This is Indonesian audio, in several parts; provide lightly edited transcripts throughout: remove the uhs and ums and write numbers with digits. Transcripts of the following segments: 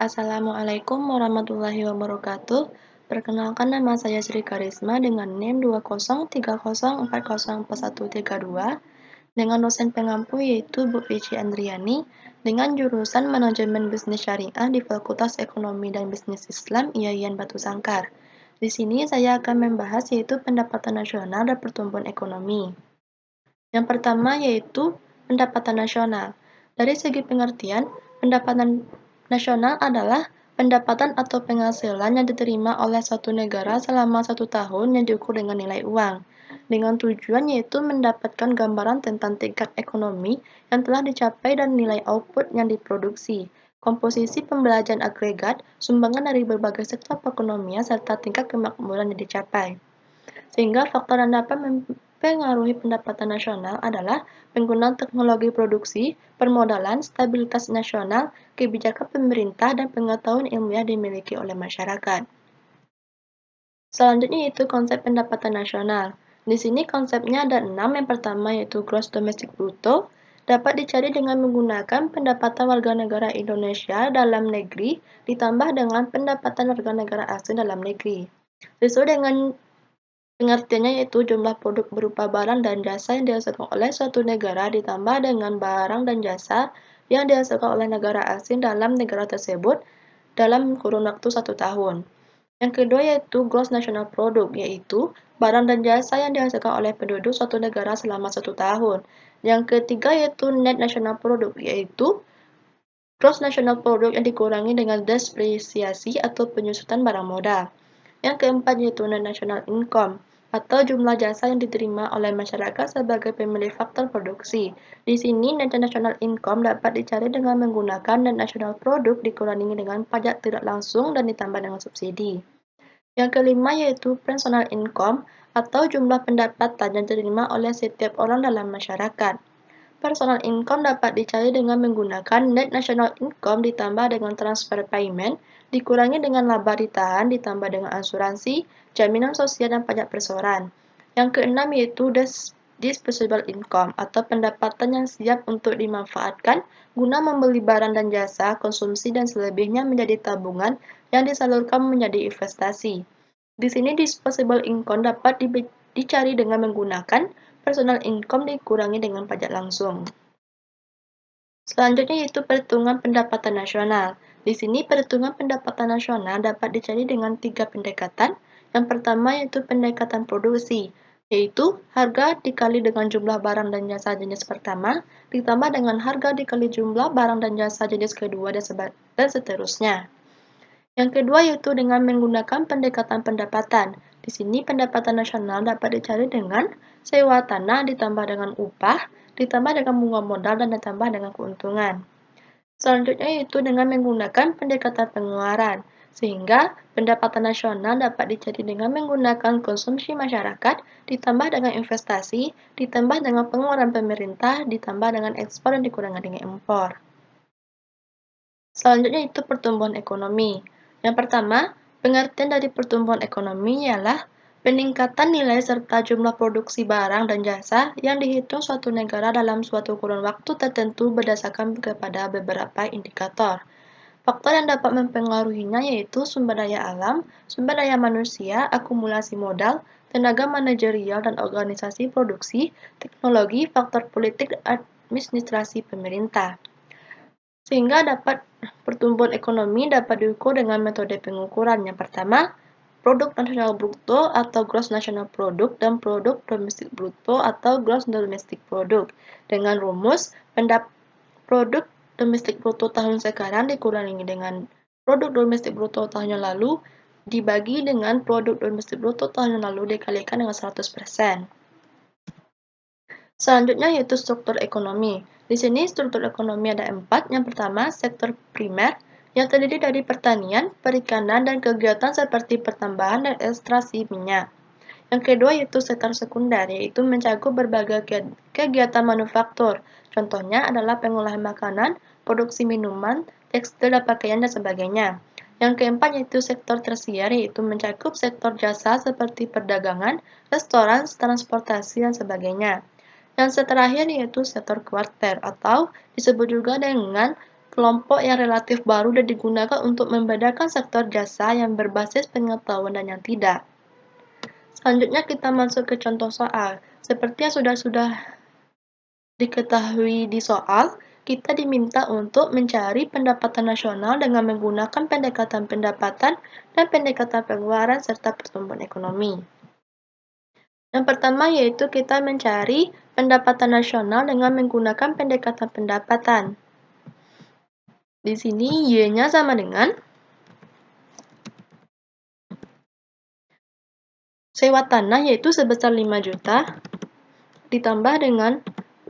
Assalamualaikum warahmatullahi wabarakatuh. Perkenalkan nama saya Sri Karisma dengan NIM 20304044132 dengan dosen pengampu yaitu Bu Vici Andriani dengan jurusan Manajemen Bisnis Syariah di Fakultas Ekonomi dan Bisnis Islam IAIN Batu Sangkar. Di sini saya akan membahas yaitu pendapatan nasional dan pertumbuhan ekonomi. Yang pertama yaitu pendapatan nasional. Dari segi pengertian, pendapatan nasional adalah pendapatan atau penghasilan yang diterima oleh suatu negara selama 1 tahun yang diukur dengan nilai uang, dengan tujuan yaitu mendapatkan gambaran tentang tingkat ekonomi yang telah dicapai dan nilai output yang diproduksi, komposisi pembelajaran agregat, sumbangan dari berbagai sektor perekonomian, serta tingkat kemakmuran yang dicapai. Sehingga faktor yang dapat mempengaruhi pendapatan nasional adalah penggunaan teknologi produksi, permodalan, stabilitas nasional, kebijakan pemerintah, dan pengetahuan ilmiah dimiliki oleh masyarakat. Selanjutnya yaitu konsep pendapatan nasional. Di sini konsepnya ada 6. Yang pertama yaitu gross domestic bruto, dapat dicari dengan menggunakan pendapatan warga negara Indonesia dalam negeri ditambah dengan pendapatan warga negara asing dalam negeri. Sesuai dengan pengertiannya yaitu jumlah produk berupa barang dan jasa yang dihasilkan oleh suatu negara ditambah dengan barang dan jasa yang dihasilkan oleh negara asing dalam negara tersebut dalam kurun waktu 1 tahun. Yang kedua yaitu gross national product, yaitu barang dan jasa yang dihasilkan oleh penduduk suatu negara selama 1 tahun. Yang ketiga yaitu net national product, yaitu gross national product yang dikurangi dengan depresiasi atau penyusutan barang modal. Yang keempat yaitu net national income, atau jumlah jasa yang diterima oleh masyarakat sebagai pemilik faktor produksi. Di sini net national income dapat dicari dengan menggunakan net national product dikurangi dengan pajak tidak langsung dan ditambah dengan subsidi. Yang kelima yaitu personal income, atau jumlah pendapatan yang diterima oleh setiap orang dalam masyarakat. Personal income dapat dicari dengan menggunakan net national income ditambah dengan transfer payment, dikurangi dengan laba ditahan ditambah dengan asuransi, jaminan sosial dan pajak perseroan. Yang keenam yaitu disposable income, atau pendapatan yang siap untuk dimanfaatkan guna membeli barang dan jasa konsumsi dan selebihnya menjadi tabungan yang disalurkan menjadi investasi. Di sini disposable income dapat dicari dengan menggunakan personal income dikurangi dengan pajak langsung. Selanjutnya yaitu perhitungan pendapatan nasional. Di sini perhitungan pendapatan nasional dapat dicari dengan 3 pendekatan. Yang pertama yaitu pendekatan produksi, yaitu harga dikali dengan jumlah barang dan jasa jenis pertama, ditambah dengan harga dikali jumlah barang dan jasa jenis kedua dan seterusnya. Yang kedua yaitu dengan menggunakan pendekatan pendapatan. Di sini pendapatan nasional dapat dicari dengan sewa tanah ditambah dengan upah, ditambah dengan bunga modal dan ditambah dengan keuntungan. Selanjutnya yaitu dengan menggunakan pendekatan pengeluaran, sehingga pendapatan nasional dapat dicari dengan menggunakan konsumsi masyarakat, ditambah dengan investasi, ditambah dengan pengeluaran pemerintah, ditambah dengan ekspor dan dikurangi dengan impor. Selanjutnya itu pertumbuhan ekonomi. Yang pertama, pengertian dari pertumbuhan ekonomi ialah peningkatan nilai serta jumlah produksi barang dan jasa yang dihitung suatu negara dalam suatu kurun waktu tertentu berdasarkan kepada beberapa indikator. Faktor yang dapat mempengaruhinya yaitu sumber daya alam, sumber daya manusia, akumulasi modal, tenaga manajerial dan organisasi produksi, teknologi, faktor politik, dan administrasi pemerintah. Sehingga pertumbuhan ekonomi dapat diukur dengan metode pengukuran. Yang pertama, produk nasional bruto atau gross national product dan produk domestik bruto atau gross domestic product. Dengan rumus produk domestik bruto tahun sekarang dikurangi dengan produk domestik bruto tahun yang lalu dibagi dengan produk domestik bruto tahun yang lalu dikalikan dengan 100%. Selanjutnya yaitu struktur ekonomi. Di sini struktur ekonomi ada 4. Yang pertama, sektor primer yang terdiri dari pertanian, perikanan, dan kegiatan seperti pertambangan dan ekstraksi minyak. Yang kedua yaitu sektor sekunder, yaitu mencakup berbagai kegiatan manufaktur. Contohnya adalah pengolahan makanan, produksi minuman, tekstil dan pakaian, dan sebagainya. Yang keempat yaitu sektor tersier, yaitu mencakup sektor jasa seperti perdagangan, restoran, transportasi, dan sebagainya. Yang terakhir yaitu sektor kuarter atau disebut juga dengan kelompok yang relatif baru dan digunakan untuk membedakan sektor jasa yang berbasis pengetahuan dan yang tidak. Selanjutnya kita masuk ke contoh soal. Seperti yang sudah diketahui di soal, kita diminta untuk mencari pendapatan nasional dengan menggunakan pendekatan pendapatan dan pendekatan pengeluaran serta pertumbuhan ekonomi. Yang pertama yaitu kita mencari pendapatan nasional dengan menggunakan pendekatan pendapatan. Di sini Y-nya sama dengan sewa tanah yaitu sebesar 5 juta ditambah dengan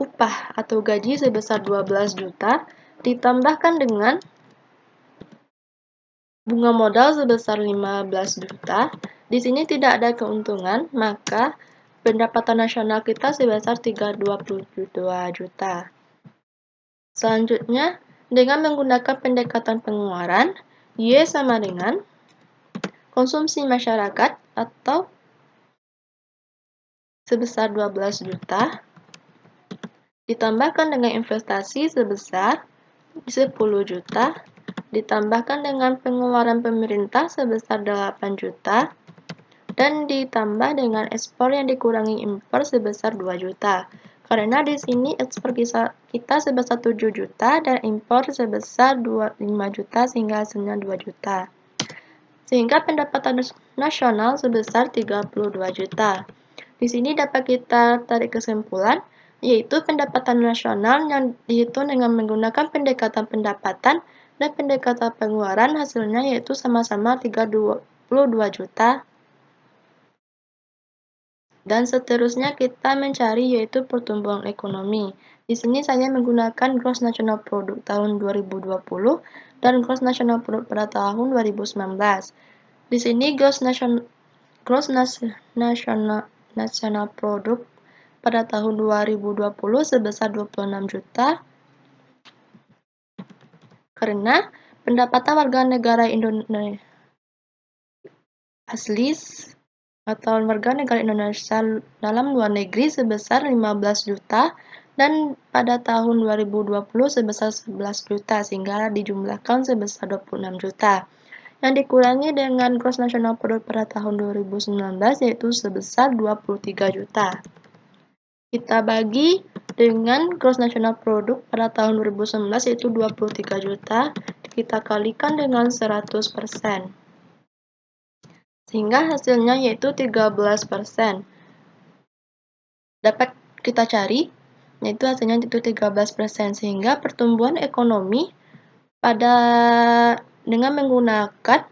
upah atau gaji sebesar 12 juta ditambahkan dengan bunga modal sebesar 15 juta. Di sini tidak ada keuntungan, maka pendapatan nasional kita sebesar 322 juta. Selanjutnya, dengan menggunakan pendekatan pengeluaran, Y sama dengan konsumsi masyarakat atau sebesar 12 juta ditambahkan dengan investasi sebesar 10 juta ditambahkan dengan pengeluaran pemerintah sebesar 8 juta dan ditambah dengan ekspor yang dikurangi impor sebesar 2 juta. Karena di sini ekspor kita sebesar 7 juta dan impor sebesar 5 juta sehingga hasilnya 2 juta. Sehingga pendapatan nasional sebesar 32 juta. Di sini dapat kita tarik kesimpulan, yaitu pendapatan nasional yang dihitung dengan menggunakan pendekatan pendapatan dan pendekatan pengeluaran hasilnya yaitu sama-sama 32 juta. Dan seterusnya kita mencari yaitu pertumbuhan ekonomi. Di sini saya menggunakan Gross National Product tahun 2020 dan Gross National Product pada tahun 2019. Di sini Gross National Product pada tahun 2020 sebesar 26 juta karena pendapatan warga negara Indonesia asli atau warga negara Indonesia dalam luar negeri sebesar 15 juta dan pada tahun 2020 sebesar 11 juta sehingga dijumlahkan sebesar 26 juta. Yang dikurangi dengan Gross National Product pada tahun 2019 yaitu sebesar 23 juta. Kita bagi dengan Gross National Product pada tahun 2019 yaitu 23 juta, kita kalikan dengan 100%. Sehingga hasilnya yaitu 13%. Dapat kita cari, yaitu hasilnya itu 13%. Sehingga pertumbuhan ekonomi dengan menggunakan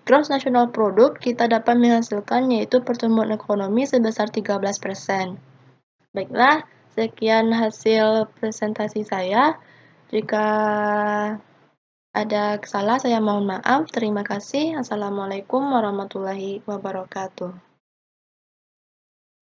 Gross National Product kita dapat menghasilkan yaitu pertumbuhan ekonomi sebesar 13%. Baiklah, sekian hasil presentasi saya. Jika ada salah, saya mohon maaf. Terima kasih. Assalamualaikum warahmatullahi wabarakatuh.